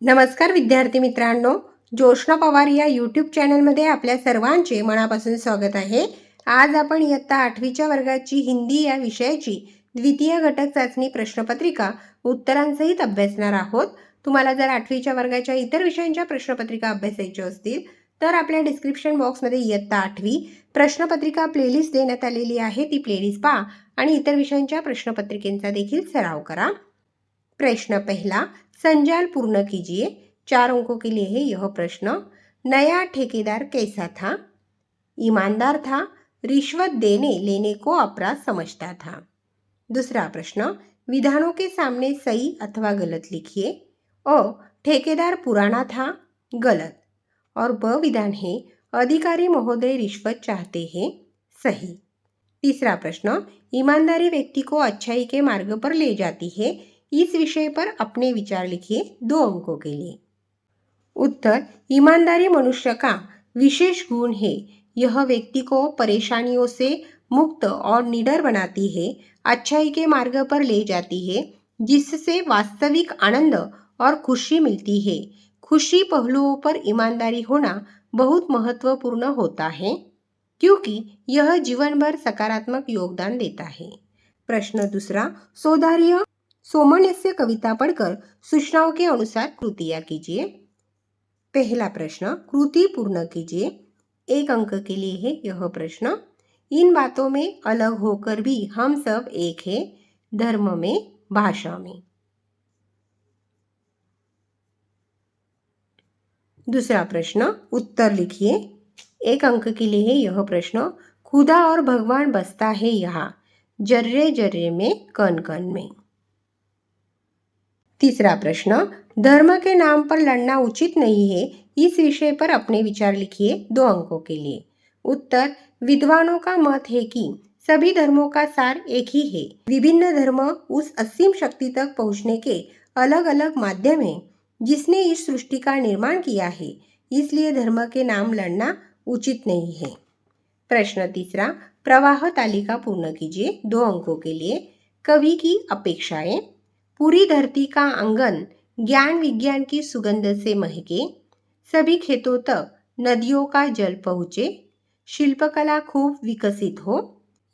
नमस्कार विद्यार्थी मित्रांनो, जोशना पवार या यूट्यूब चॅनलमध्ये आपल्या सर्वांचे मनापासून स्वागत आहे। आज आपण इयत्ता 8वीच्या वर्गाची हिंदी या विषयाची द्वितीय घटक चाचणी प्रश्नपत्रिका उत्तरांसहित अभ्यासणार आहोत। तुम्हाला जर 8वीच्या वर्गाच्या इतर विषयांच्या प्रश्नपत्रिका अभ्यासायच्या असतील तर आपल्या डिस्क्रिप्शन बॉक्समध्ये इयत्ता 8वी प्रश्नपत्रिका प्लेलिस्ट देण्यात आलेली आहे, ती प्लेलिस्ट पहा आणि इतर विषयांच्या प्रश्नपत्रिकेचा देखील सराव करा। प्रश्न पहला, संजाल पूर्ण कीजिए। 4 अंकों के लिए है यह प्रश्न। नया ठेकेदार कैसा था? ईमानदार था, रिश्वत देने लेने को अपराध समझता था। दूसरा प्रश्न, विधानों के सामने सही अथवा गलत लिखिए। अ, ठेकेदार पुराना था, गलत। और ब विधान है, अधिकारी महोदय रिश्वत चाहते हैं, सही। तीसरा प्रश्न, ईमानदारी व्यक्ति को अच्छाई के मार्ग पर ले जाती है, इस विषय पर अपने विचार लिखिए 2 अंकों के लिए। उत्तर, ईमानदारी मनुष्य का विशेष गुण है। यह व्यक्ति को परेशानियों से मुक्त और निडर बनाती है, अच्छाई के मार्ग पर ले जाती है, जिससे वास्तविक आनंद और खुशी मिलती है। खुशी पहलुओं पर ईमानदारी होना बहुत महत्वपूर्ण होता है, क्योंकि यह जीवन भर सकारात्मक योगदान देता है। प्रश्न दूसरा, सौंदर्य सोमनस्य कविता पढ़कर सूचनाओं के अनुसार कृतियाँ कीजिए। पहला प्रश्न, कृति पूर्ण कीजिए। 1 अंक के लिए है यह प्रश्न। इन बातों में अलग होकर भी हम सब एक हैं, धर्म में, भाषा में। दूसरा प्रश्न, उत्तर लिखिए। 1 अंक के लिए है यह प्रश्न। खुदा और भगवान बसता है यहाँ, जर्रे जर्रे में, कण कण में। तीसरा प्रश्न, धर्म के नाम पर लड़ना उचित नहीं है, इस विषय पर अपने विचार लिखिए 2 अंकों के लिए। उत्तर, विद्वानों का मत है कि सभी धर्मों का सार एक ही है। विभिन्न धर्म उस असीम शक्ति तक पहुंचने के अलग अलग माध्यम हैं जिसने इस सृष्टि का निर्माण किया है, इसलिए धर्म के नाम लड़ना उचित नहीं है। प्रश्न तीसरा, प्रवाह तालिका पूर्ण कीजिए 2 अंकों के लिए। कवि की अपेक्षाएं। पूरी धरती का आंगन ज्ञान विज्ञान की सुगंध से महके, सभी खेतों तक नदियों का जल पहुँचे, शिल्पकला खूब विकसित हो,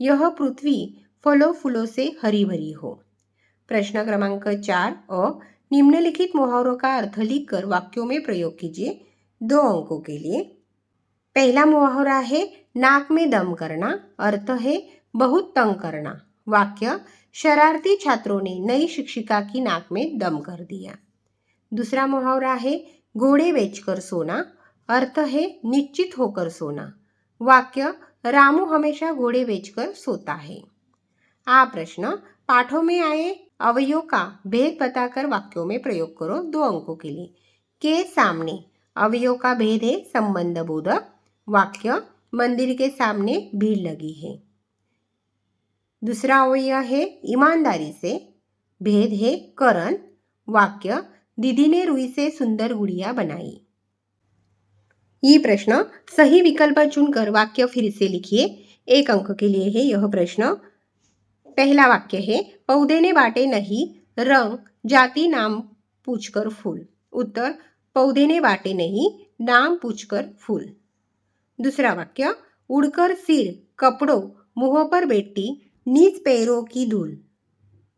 यह पृथ्वी फलों फूलों से हरी भरी हो। प्रश्न क्रमांक 4 अ, निम्नलिखित मुहावरों का अर्थ लिखकर वाक्यों में प्रयोग कीजिए 2 अंकों के लिए। पहला मुहावरा है, नाक में दम करना। अर्थ है बहुत तंग करना। वाक्य, शरारती छात्रों ने नई शिक्षिका की नाक में दम कर दिया। दूसरा मुहावरा है, घोड़े बेचकर सोना। अर्थ है निश्चित होकर सोना। वाक्य, रामू हमेशा घोड़े बेचकर सोता है। आ प्रश्न, पाठों में आए अवयवों का भेद बताकर वाक्यों में प्रयोग करो 2 अंकों के लिए। के सामने अवयव का भेद है संबंध बोधक। वाक्य, मंदिर के सामने भीड़ लगी है। दूसरा अवयव है ईमानदारी से, भेद है करण। वाक्य, दीदी ने रुई से सुंदर गुड़िया बनाई। ये प्रश्न सही विकल्प चुनकर वाक्य फिर से लिखिए। 1 अंक के लिए है यह प्रश्न। पहला वाक्य है, पौधे ने बांटे नहीं रंग जाति नाम पूछकर फूल। उत्तर, पौधे ने बांटे नहीं, नाम पूछकर फूल। दूसरा वाक्य, उड़कर सिर कपड़ों मुंह पर बैठी नीच पैरों की धूल।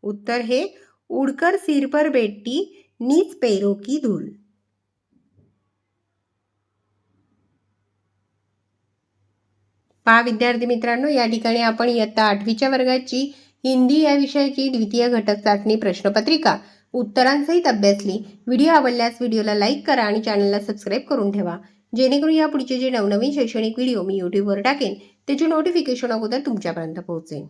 उत्तर है, उड़कर सिर पर बैठी नीच पैरों की धूल। पहा विद्यार्थी मित्रांनो, या ठिकाणी आपण इयत्ता 8वीच्या वर्गाची हिंदी या विषयाची द्वितीय घटक चाचणी प्रश्नपत्रिका उत्तरांसहित अभ्यासली। व्हिडिओ आवडल्यास व्हिडिओला लाईक करा आणि चॅनलला सबस्क्राईब करून ठेवा, जेणेकरून या पुढचे जे नवनवीन शैक्षणिक व्हिडिओ मी यूट्यूबवर टाकेन त्याची नोटिफिकेशन अगोदर तुमच्यापर्यंत पोहोचेल।